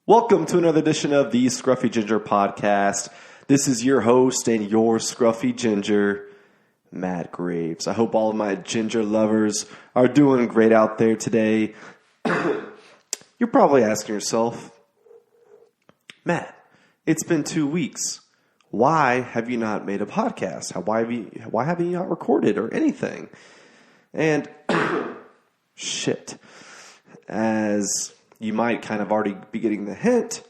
Welcome to another edition of the Scruffy Ginger Podcast. This is your host and your Scruffy Ginger, Matt Graves. I hope all of my ginger lovers are doing great out there today. You're probably asking yourself, Matt, it's been 2 weeks. Why have you not made a podcast? Why haven't you not recorded or anything? And shit, as you might kind of already be getting the hint,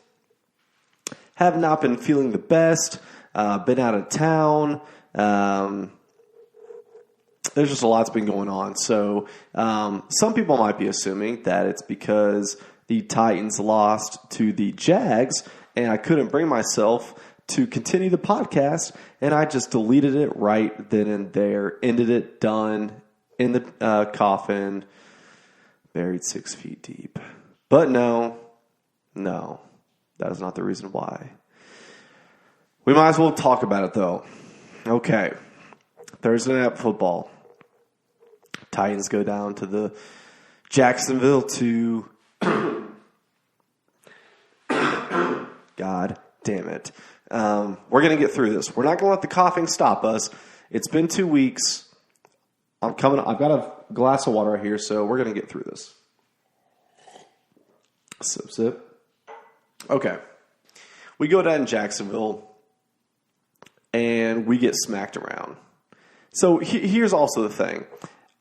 have not been feeling the best, been out of town. There's just a lot's been going on. So some people might be assuming that it's because the Titans lost to the Jags, and I couldn't bring myself to continue the podcast, and I just deleted it right then and there, ended it, done, in the coffin, buried 6 feet deep. But no, that is not the reason why. We might as well talk about it, though. Okay, Thursday night football. Titans go down to the Jacksonville to... God damn it. We're going to get through this. We're not going to let the coughing stop us. It's been 2 weeks. I've got a glass of water right here, so we're going to get through this. Sip. Okay. We go down in Jacksonville, and we get smacked around. So here's also the thing.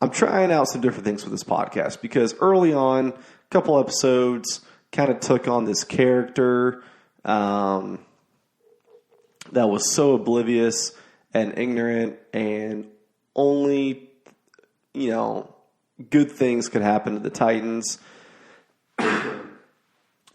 I'm trying out some different things with this podcast because early on, a couple episodes kind of took on this character that was so oblivious and ignorant, and only, good things could happen to the Titans.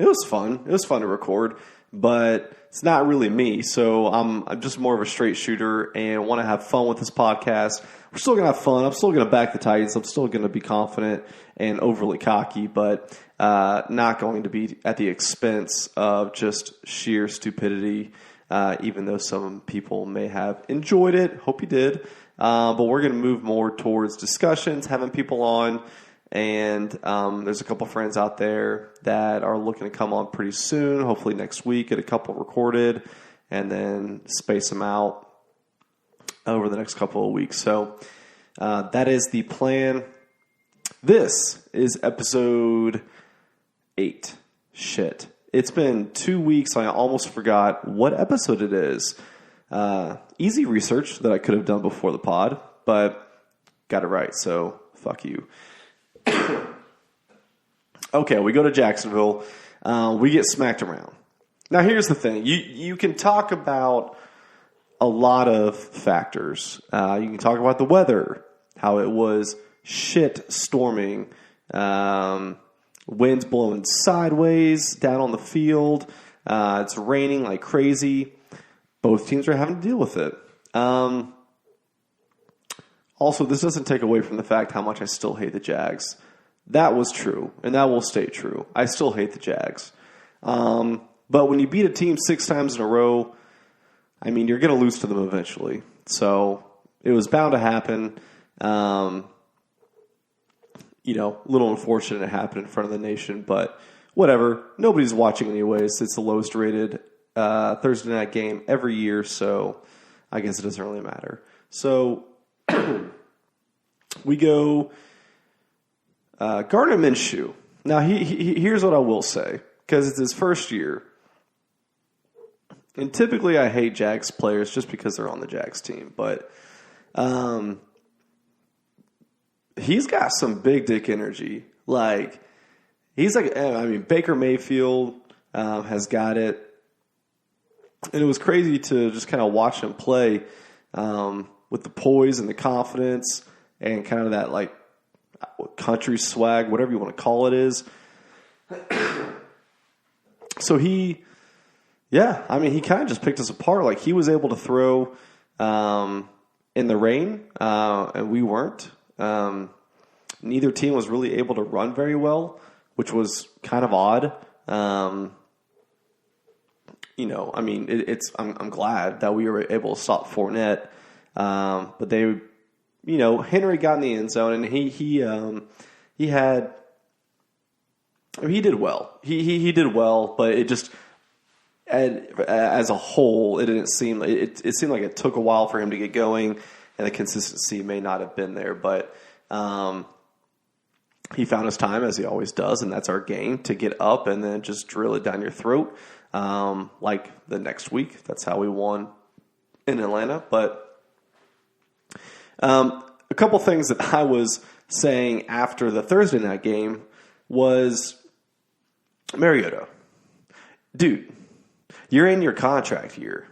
It was fun. It was fun to record, but it's not really me. So I'm just more of a straight shooter and want to have fun with this podcast. We're still going to have fun. I'm still going to back the Titans. I'm still going to be confident and overly cocky, but not going to be at the expense of just sheer stupidity, even though some people may have enjoyed it. Hope you did. But we're going to move more towards discussions, having people on. And there's a couple friends out there that are looking to come on pretty soon, hopefully next week, get a couple recorded, and then space them out over the next couple of weeks. So that is the plan. This is episode 8. Shit. It's been 2 weeks. I almost forgot what episode it is. Easy research that I could have done before the pod, but got it right, so fuck you. Okay, we go to Jacksonville. We get smacked around. Now, here's the thing. You can talk about a lot of factors. You can talk about the weather, how it was shit storming, winds blowing sideways down on the field. It's raining like crazy. Both teams are having to deal with it. Also, this doesn't take away from the fact how much I still hate the Jags. That was true, and that will stay true. I still hate the Jags. But when you beat a team 6 times in a row, I mean, you're going to lose to them eventually. So it was bound to happen. A little unfortunate it happened in front of the nation, but whatever. Nobody's watching anyways. It's the lowest rated Thursday night game every year, so I guess it doesn't really matter. So we go Gardner Minshew. Now, here's what I will say, because it's his first year. And typically I hate Jags players just because they're on the Jags team. But he's got some big dick energy. Baker Mayfield has got it. And it was crazy to just kind of watch him play with the poise and the confidence and kind of that country swag, whatever you want to call it is. So he kind of just picked us apart. He was able to throw in the rain, and we weren't. Neither team was really able to run very well, which was kind of odd. I'm glad that we were able to stop Fournette. But they, Henry got in the end zone, and he had I mean, he did well. He did well, but it just as a whole, it didn't seem it seemed like it took a while for him to get going, and the consistency may not have been there. But he found his time, as he always does, and that's our game, to get up and then just drill it down your throat. Like the next week, that's how we won in Atlanta. But a couple things that I was saying after the Thursday night game was, Mariota, dude, you're in your contract year.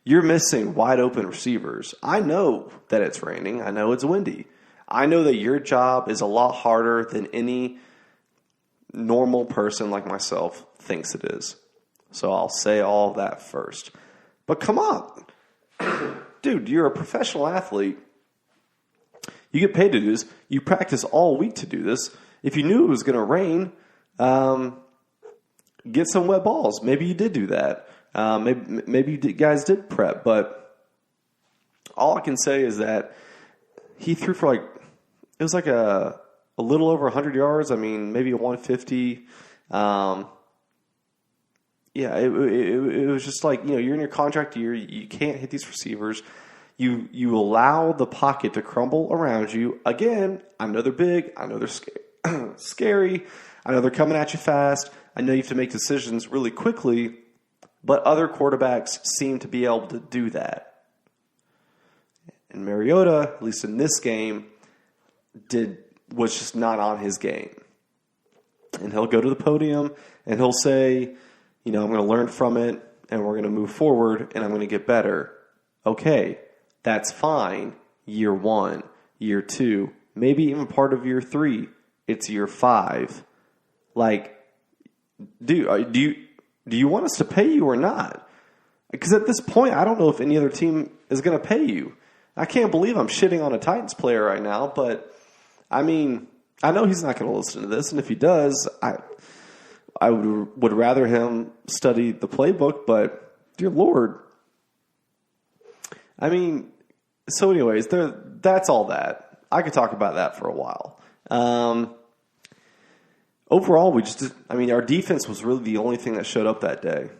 You're missing wide open receivers. I know that it's raining. I know it's windy. I know that your job is a lot harder than any normal person like myself thinks it is. So I'll say all that first. But come on. Dude, you're a professional athlete. You get paid to do this. You practice all week to do this. If you knew it was going to rain, get some wet balls. Maybe you did do that. Maybe you guys did prep. But all I can say is that he threw for it was like a little over 100 yards. I mean, maybe a 150. Yeah, it was just like, you're in your contract year. You can't hit these receivers. You allow the pocket to crumble around you. Again, I know they're big. I know they're scary. I know they're coming at you fast. I know you have to make decisions really quickly, but other quarterbacks seem to be able to do that. And Mariota, at least in this game, was just not on his game. And he'll go to the podium and he'll say, I'm going to learn from it and we're going to move forward and I'm going to get better. Okay, that's fine. Year 1, year 2, maybe even part of year 3. It's year 5. Do you want us to pay you or not? Because at this point, I don't know if any other team is going to pay you. I can't believe I'm shitting on a Titans player right now, but I mean, I know he's not going to listen to this, and if he does, I would rather him study the playbook, but dear Lord. I mean, so anyways, that's all that. I could talk about that for a while. Overall, our defense was really the only thing that showed up that day.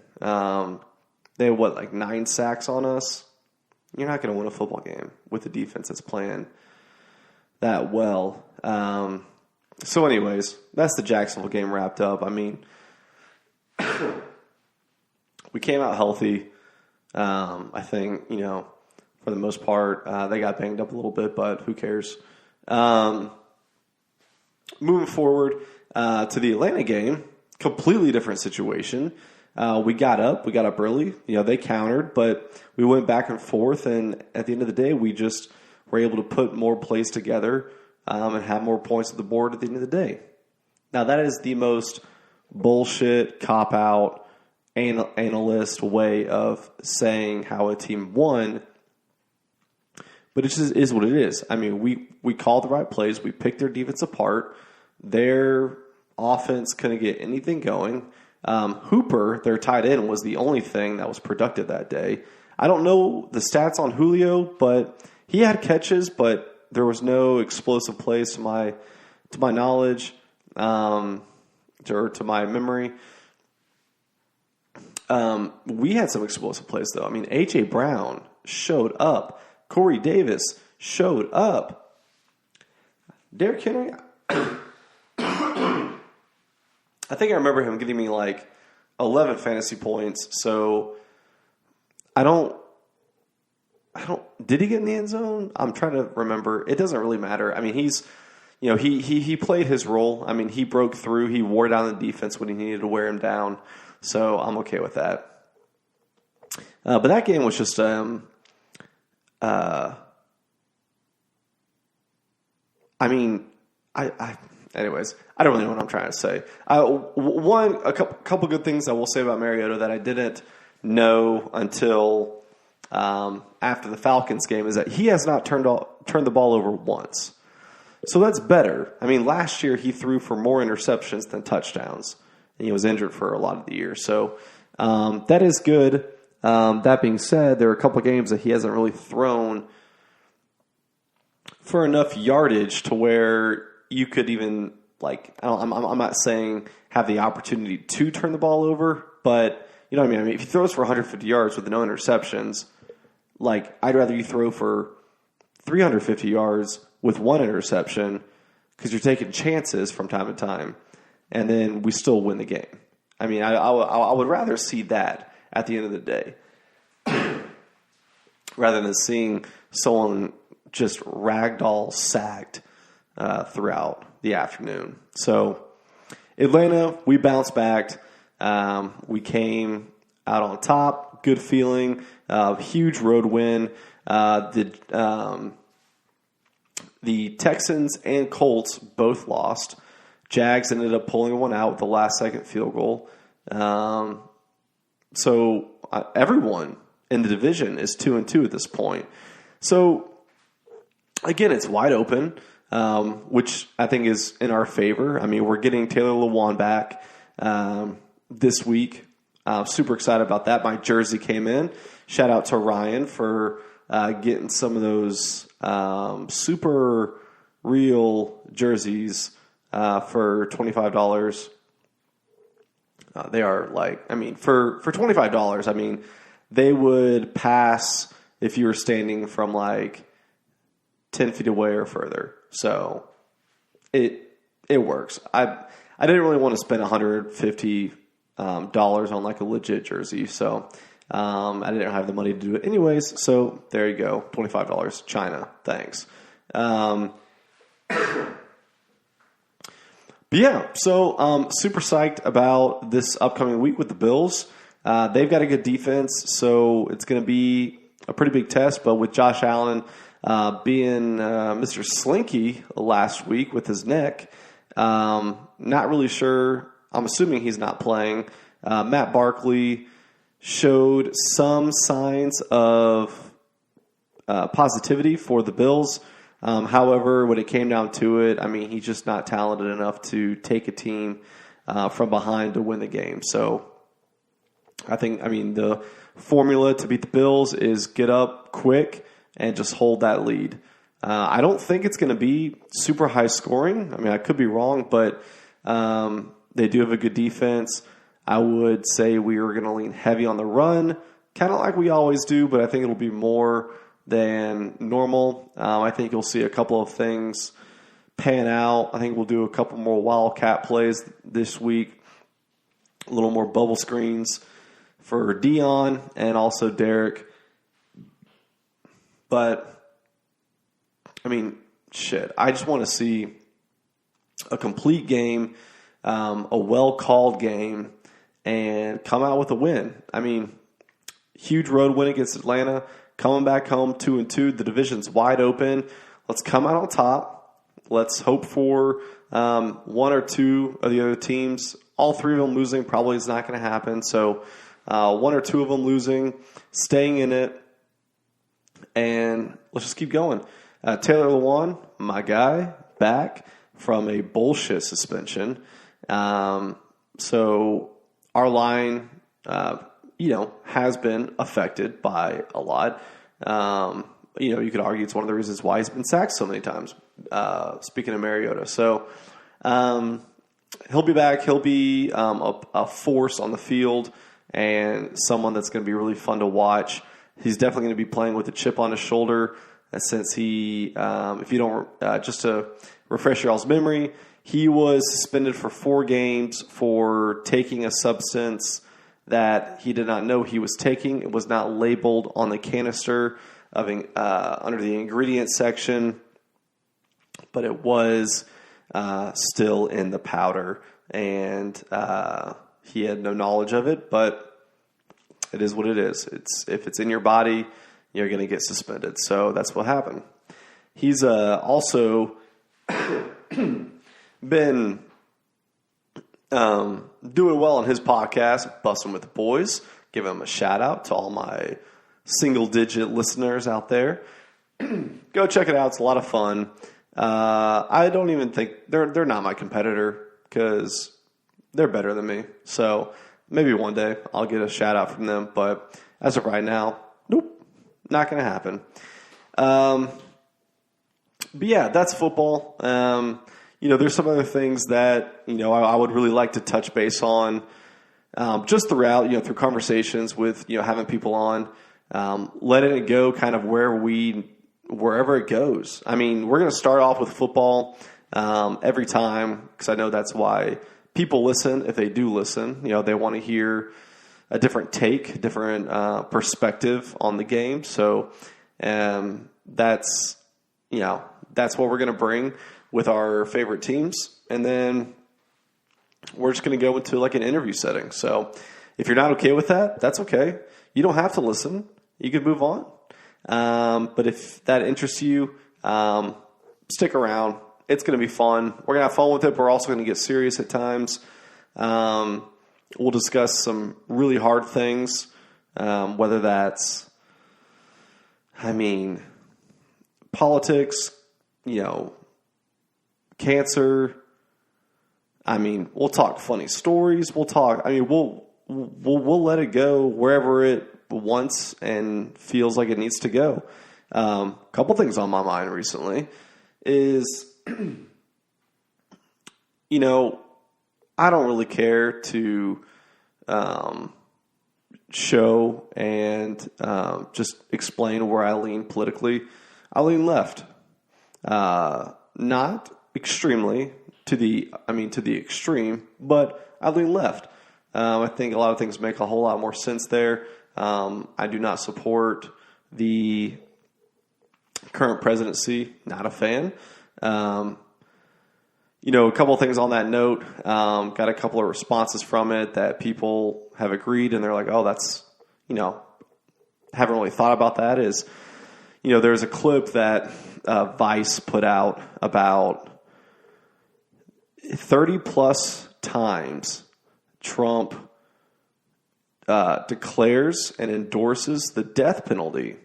They had, 9 sacks on us? You're not going to win a football game with a defense that's playing that well. So anyways, that's the Jacksonville game wrapped up. I mean, we came out healthy. I think, for the most part, they got banged up a little bit, but who cares? Moving forward to the Atlanta game, completely different situation. We got up early. They countered, but we went back and forth, and at the end of the day, we just were able to put more plays together and have more points on the board at the end of the day. Now, that is the most bullshit, cop-out, analyst way of saying how a team won, but it just is what it is. I mean, we called the right plays. We picked their defense apart. Their offense couldn't get anything going. Hooper, their tight end, was the only thing that was productive that day. I don't know the stats on Julio, but he had catches, but there was no explosive plays to my knowledge, or to my memory. We had some explosive plays, though. I mean, A.J. Brown showed up. Corey Davis showed up. Derrick Henry, I think I remember him getting me 11 fantasy points. So did he get in the end zone? I'm trying to remember. It doesn't really matter. I mean, he played his role. I mean, he broke through. He wore down the defense when he needed to wear him down. So I'm okay with that. But that game was just, anyways, I don't really know what I'm trying to say. A couple good things I will say about Mariota that I didn't know until after the Falcons game is that he has not turned the ball over once. So that's better. I mean, last year he threw for more interceptions than touchdowns, and he was injured for a lot of the year. So that is good. That being said, there are a couple of games that he hasn't really thrown for enough yardage to where you could even like I'm not saying have the opportunity to turn the ball over, but you know what I mean. I mean, if he throws for 150 yards with no interceptions, like I'd rather you throw for 350 yards with one interception because you're taking chances from time to time, and then we still win the game. I mean, I would rather see that at the end of the day rather than seeing someone just ragdoll sacked throughout the afternoon. So Atlanta, we bounced back. We came out on top. Good feeling. Huge road win. The Texans and Colts both lost. Jags ended up pulling one out with the last-second field goal. So everyone in the division is 2-2 at this point. So again, it's wide open, which I think is in our favor. I mean, we're getting Taylor Lewan back this week. Super excited about that. My jersey came in. Shout out to Ryan for getting some of those super real jerseys for $25. They are like, I mean, for $25, I mean, they would pass if you were standing from like 10 feet away or further. So it works. I didn't really want to spend $150 on like a legit jersey. So I didn't have the money to do it anyways. So there you go. $25. China. Thanks. But yeah, so super psyched about this upcoming week with the Bills. They've got a good defense, so it's going to be a pretty big test. But with Josh Allen being Mr. Slinky last week with his neck, not really sure. I'm assuming he's not playing. Matt Barkley showed some signs of positivity for the Bills. However, when it came down to it, I mean, he's just not talented enough to take a team from behind to win the game. So I mean, the formula to beat the Bills is get up quick and just hold that lead. I don't think it's going to be super high scoring. I mean, I could be wrong, but they do have a good defense. I would say we are going to lean heavy on the run, kind of like we always do, but I think it'll be more than normal. I think you'll see a couple of things pan out. I think we'll do a couple more wildcat plays this week, a little more bubble screens for Dion and also Derek. But, I mean, shit, I just want to see a complete game, a well-called game, and come out with a win. I mean, huge road win against Atlanta. Coming back home 2-2, the division's wide open. Let's come out on top. Let's hope for one or two of the other teams. All three of them losing probably is not going to happen. So one or two of them losing, staying in it, and let's just keep going. Taylor Lewan, my guy, back from a bullshit suspension. So our line, has been affected by a lot. You could argue it's one of the reasons why he's been sacked so many times, speaking of Mariota. So he'll be back. He'll be a force on the field and someone that's going to be really fun to watch. He's definitely going to be playing with a chip on his shoulder since he, if you don't, just to refresh your all's memory, he was suspended for 4 games for taking a substance that he did not know he was taking. It was not labeled on the canister of under the ingredients section, but it was still in the powder, and he had no knowledge of it. But it is what it is. If it's in your body, you're going to get suspended. So that's what happened. He's also been doing well on his podcast, Bussin' with the Boys. Give him a shout out to all my single-digit listeners out there. Go check it out. It's a lot of fun. I don't even think they're not my competitor because they're better than me. So maybe one day I'll get a shout out from them. But as of right now, nope, not going to happen. But yeah, that's football. there's some other things that, I would really like to touch base on just throughout, through conversations with, having people on, letting it go kind of wherever it goes. I mean, we're going to start off with football every time because I know that's why people listen. If they do listen, they want to hear a different take, a different perspective on the game. So that's what we're going to bring with our favorite teams. And then we're just going to go into like an interview setting. So if you're not okay with that, that's okay. You don't have to listen. You can move on. But if that interests you, stick around. It's going to be fun. We're going to have fun with it. But we're also going to get serious at times. We'll discuss some really hard things, whether that's, politics, cancer. We'll talk funny stories. We'll let it go wherever it wants and feels like it needs to go. Couple things on my mind recently is, I don't really care to show and just explain where I lean politically. I lean left. Not extremely to the extreme, but I lean left. I think a lot of things make a whole lot more sense there. I do not support the current presidency. Not a fan. A couple of things on that note. Got a couple of responses from it that people have agreed, and they're like, "Oh, that's haven't really thought about that." Is there's a clip that Vice put out about 30 plus times Trump declares and endorses the death penalty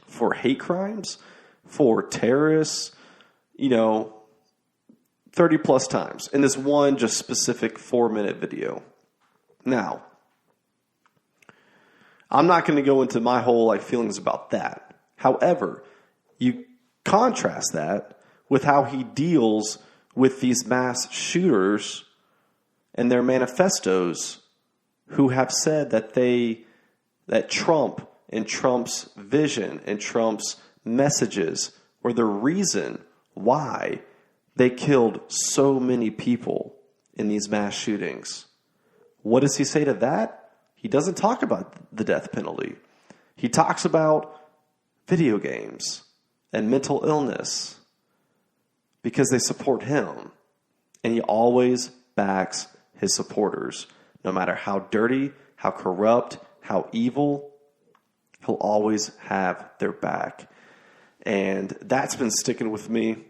for hate crimes, for terrorists, 30 plus times in this one just specific 4-minute video. Now, I'm not going to go into my whole feelings about that. However, you contrast that with how he deals with these mass shooters and their manifestos who have said that Trump and Trump's vision and Trump's messages were the reason why they killed so many people in these mass shootings. What does he say to that? He doesn't talk about the death penalty. He talks about video games and mental illness because they support him. And he always backs his supporters. No matter how dirty, how corrupt, how evil, he'll always have their back. And that's been sticking with me.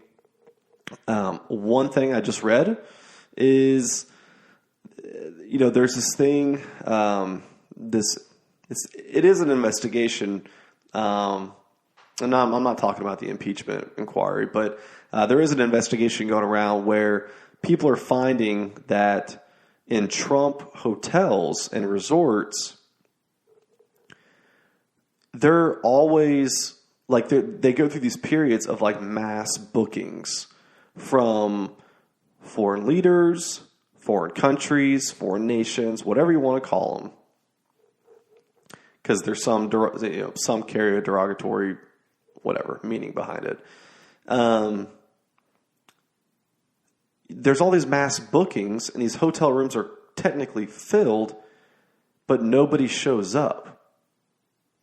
One thing I just read is, there's this thing, it is an investigation, and I'm not talking about the impeachment inquiry, but there is an investigation going around where people are finding that in Trump hotels and resorts, they're always they go through these periods of mass bookings from foreign leaders, foreign countries, foreign nations, whatever you want to call them, because there's some carry a derogatory meaning behind it. There's all these mass bookings, and these hotel rooms are technically filled, but nobody shows up.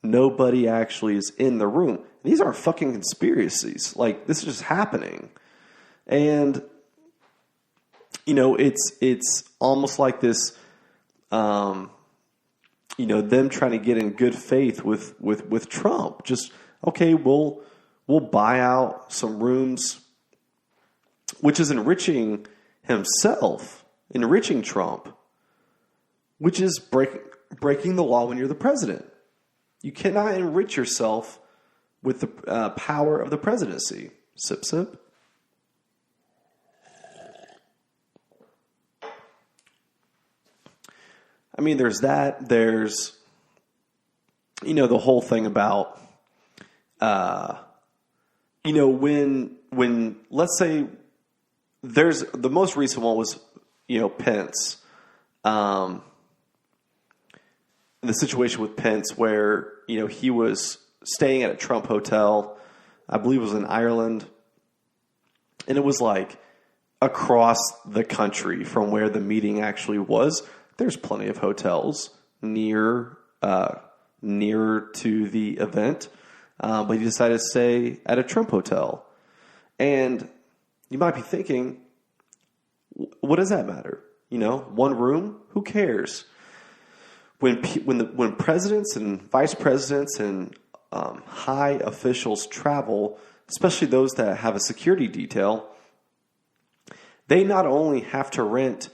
Nobody actually is in the room. These aren't fucking conspiracies. This is just happening. And, it's almost like this, them trying to get in good faith with Trump. Just, okay, we'll buy out some rooms, which is enriching himself, enriching Trump, which is breaking the law when you're the president. You cannot enrich yourself with the power of the presidency. Sip, sip. There's that. There's, the whole thing about, when let's say there's the most recent one was, Pence. The situation with Pence where, he was staying at a Trump hotel, I believe it was in Ireland, and it was like across the country from where the meeting actually was. There's plenty of hotels near to the event, but he decided to stay at a Trump hotel. And you might be thinking, what does that matter? One room, who cares? When presidents and vice presidents and high officials travel, especially those that have a security detail, they not only have to rent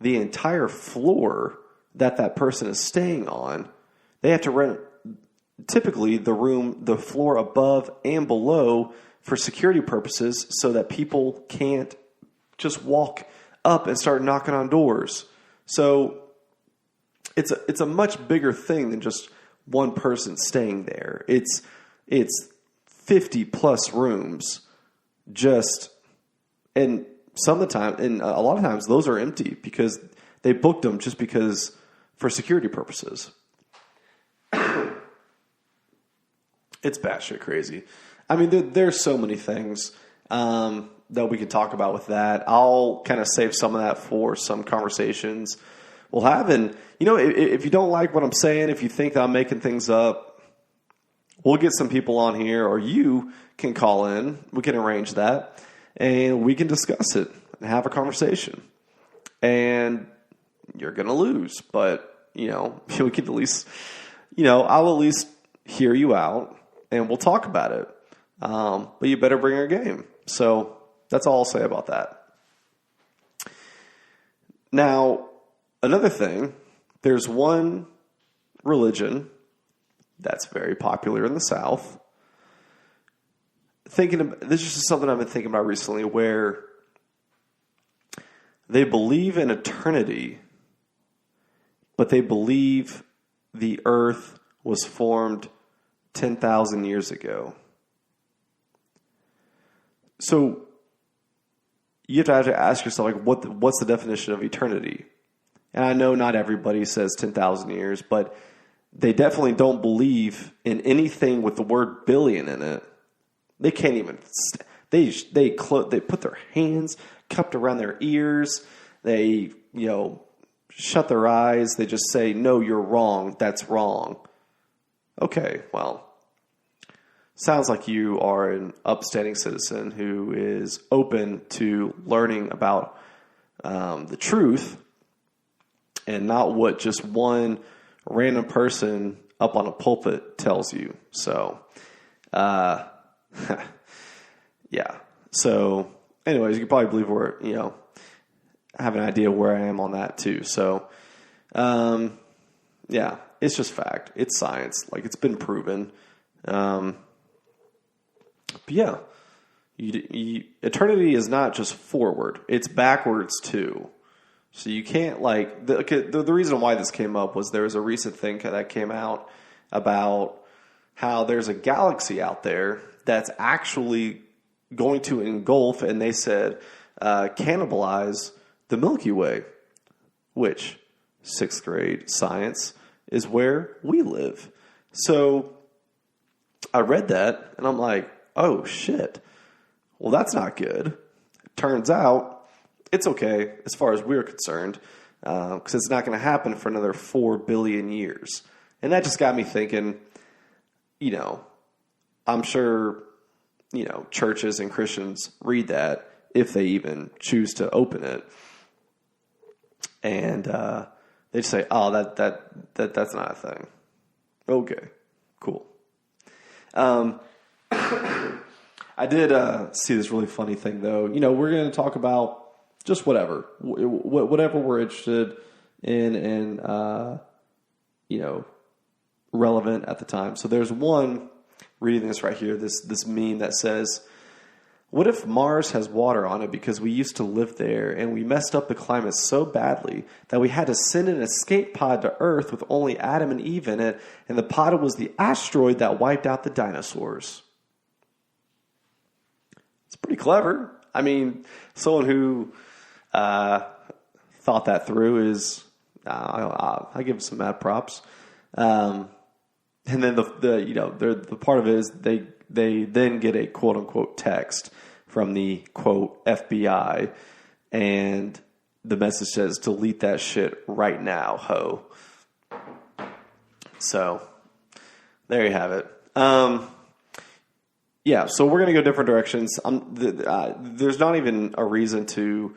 the entire floor that person is staying on, they have to rent typically the floor above and below for security purposes so that people can't just walk up and start knocking on doors. So it's a much bigger thing than just one person staying there. It's 50 plus rooms and some of the time, and a lot of times those are empty because they booked them just because for security purposes. It's batshit crazy. I mean, there's so many things that we can talk about with that. I'll kind of save some of that for some conversations we'll have. And, if you don't like what I'm saying, if you think that I'm making things up, we'll get some people on here, or you can call in. We can arrange that, and we can discuss it and have a conversation. And you're going to lose, but, we can at least, I'll at least hear you out, and we'll talk about it. But you better bring your game. So that's all I'll say about that. Now, another thing, there's one religion that's very popular in the South. This is just something I've been thinking about recently, where they believe in eternity, but they believe the earth was formed 10,000 years ago. So you have to ask yourself, like, what's the definition of eternity? And I know not everybody says 10,000 years, but they definitely don't believe in anything with the word billion in it. They can't even. They put their hands cupped around their ears. They shut their eyes. They just say, "No, you're wrong. That's wrong." Okay, well, sounds like you are an upstanding citizen who is open to learning about the truth and not what just one random person up on a pulpit tells you. So, yeah. So, anyways, you can probably believe where, have an idea where I am on that too. So, yeah, it's just fact. It's science. Like, it's been proven. But yeah, eternity is not just forward. It's backwards too. So you can't, like, the reason why this came up was there was a recent thing that came out about how there's a galaxy out there that's actually going to engulf, and they said, cannibalize the Milky Way, which 6th grade science is where we live. So I read that and I'm like, oh shit. Well, that's not good. Turns out it's okay as far as we're concerned, because it's not going to happen for another 4 billion years. And that just got me thinking, I'm sure, churches and Christians read that if they even choose to open it. And they just say, oh, that's not a thing. Okay, cool. I did see this really funny thing, though. We're going to talk about just whatever we're interested in and, relevant at the time. So there's one, reading this right here, this meme that says, what if Mars has water on it because we used to live there and we messed up the climate so badly that we had to send an escape pod to Earth with only Adam and Eve in it, and the pod was the asteroid that wiped out the dinosaurs? It's pretty clever. I mean, someone who thought that through is, I give them some mad props. And then the part of it is they then get a quote unquote text from the quote FBI, and the message says, delete that shit right now, ho. So there you have it. Yeah, so we're going to go different directions. There's not even a reason to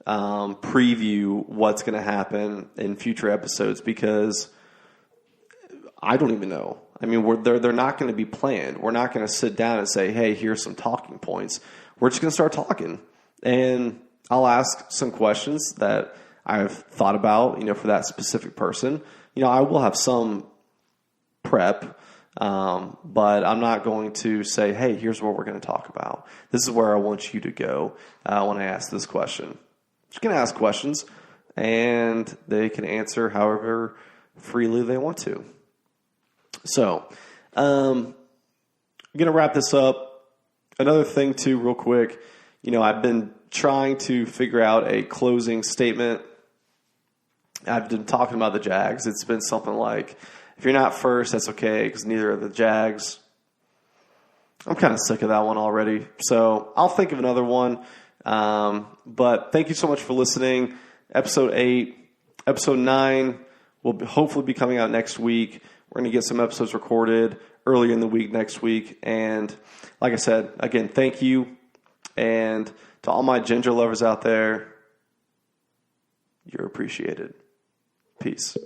preview what's going to happen in future episodes because I don't even know. I mean, they're not going to be planned. We're not going to sit down and say, hey, here's some talking points. We're just going to start talking. And I'll ask some questions that I've thought about, for that specific person. I will have some prep, but I'm not going to say, hey, here's what we're going to talk about. This is where I want you to go when I ask this question. Just going to ask questions, and they can answer however freely they want to. So, I'm going to wrap this up. Another thing, too, real quick. I've been trying to figure out a closing statement. I've been talking about the Jags. It's been something like, if you're not first, that's okay, because neither are the Jags. I'm kind of sick of that one already. So I'll think of another one. But thank you so much for listening. Episode 8. Episode 9 will hopefully be coming out next week. We're going to get some episodes recorded earlier in the week next week. And like I said, again, thank you. And to all my ginger lovers out there, you're appreciated. Peace.